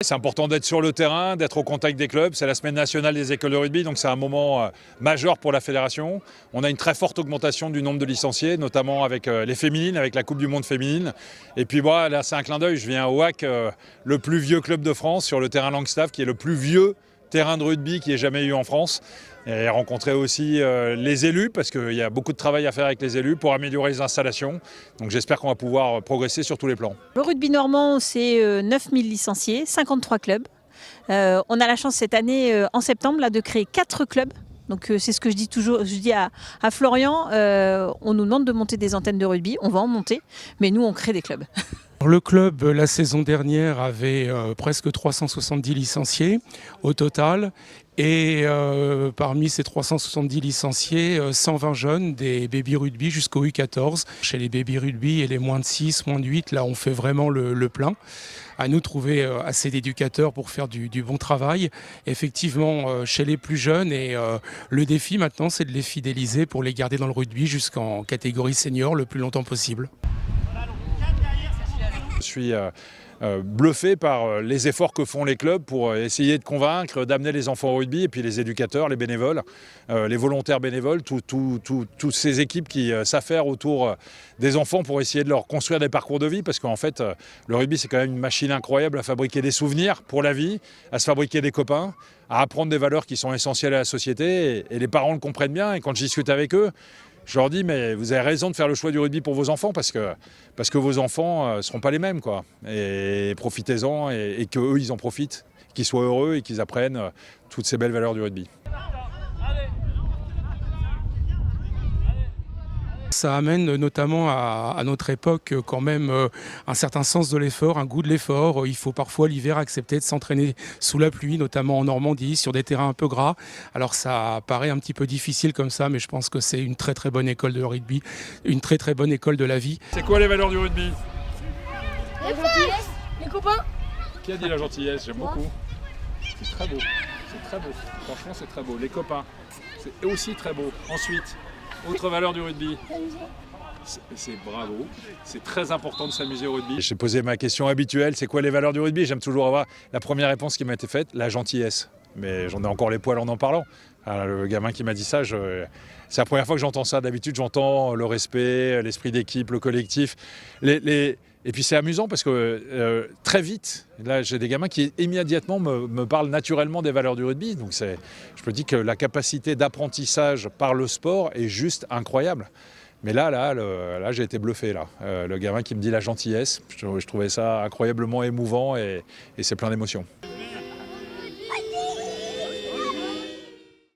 C'est important d'être sur le terrain, d'être au contact des clubs. C'est la semaine nationale des écoles de rugby, donc c'est un moment majeur pour la fédération. On a une très forte augmentation du nombre de licenciés, notamment avec les féminines, avec la Coupe du Monde féminine. Et puis moi, là c'est un clin d'œil, je viens au WAC, le plus vieux club de France, sur le terrain Langstaff, qui est le plus vieux terrain de rugby qui ait jamais eu en France. Et rencontrer aussi les élus, parce qu'il y a beaucoup de travail à faire avec les élus pour améliorer les installations. Donc j'espère qu'on va pouvoir progresser sur tous les plans. Le rugby normand, c'est 9000 licenciés, 53 clubs. On a la chance cette année, en septembre, là, de créer 4 clubs. Donc c'est ce que je dis toujours, je dis à Florian, on nous demande de monter des antennes de rugby, on va en monter, mais nous on crée des clubs. Le club, la saison dernière, avait presque 370 licenciés au total. Et parmi ces 370 licenciés, 120 jeunes des baby rugby jusqu'au U14. Chez les baby rugby et les moins de 6, moins de 8, là on fait vraiment le plein. À nous de trouver assez d'éducateurs pour faire du bon travail. Effectivement, chez les plus jeunes, et le défi maintenant, c'est de les fidéliser pour les garder dans le rugby jusqu'en catégorie senior le plus longtemps possible. Je suis bluffé par les efforts que font les clubs pour essayer de convaincre, d'amener les enfants au rugby, et puis les éducateurs, les bénévoles, les volontaires bénévoles, toutes ces équipes qui s'affairent autour des enfants pour essayer de leur construire des parcours de vie, parce qu'en fait, le rugby, c'est quand même une machine incroyable à fabriquer des souvenirs pour la vie, à se fabriquer des copains, à apprendre des valeurs qui sont essentielles à la société, et les parents le comprennent bien, et quand je discute avec eux, je leur dis, mais vous avez raison de faire le choix du rugby pour vos enfants, parce que vos enfants ne seront pas les mêmes, quoi. Et profitez-en, et qu'eux, ils en profitent, qu'ils soient heureux et qu'ils apprennent toutes ces belles valeurs du rugby. Ça amène notamment à notre époque quand même un certain sens de l'effort, un goût de l'effort. Il faut parfois l'hiver accepter de s'entraîner sous la pluie, notamment en Normandie, sur des terrains un peu gras. Alors ça paraît un petit peu difficile comme ça, mais je pense que c'est une très très bonne école de rugby, une très très bonne école de la vie. C'est quoi les valeurs du rugby? La gentillesse, les copains. Qui a dit la gentillesse? J'aime beaucoup. C'est très beau, c'est très beau. Franchement, c'est très beau. Les copains, c'est aussi très beau. Ensuite, autre valeur du rugby. C'est bravo, c'est très important de s'amuser au rugby. J'ai posé ma question habituelle, c'est quoi les valeurs du rugby? J'aime toujours avoir la première réponse qui m'a été faite, la gentillesse. Mais j'en ai encore les poils en parlant. Alors, le gamin qui m'a dit ça, c'est la première fois que j'entends ça. D'habitude, j'entends le respect, l'esprit d'équipe, le collectif. Et puis c'est amusant parce que très vite, là j'ai des gamins qui immédiatement me parlent naturellement des valeurs du rugby. Donc je me dis que la capacité d'apprentissage par le sport est juste incroyable. Mais là j'ai été bluffé. Le gamin qui me dit la gentillesse, je trouvais ça incroyablement émouvant, et c'est plein d'émotions.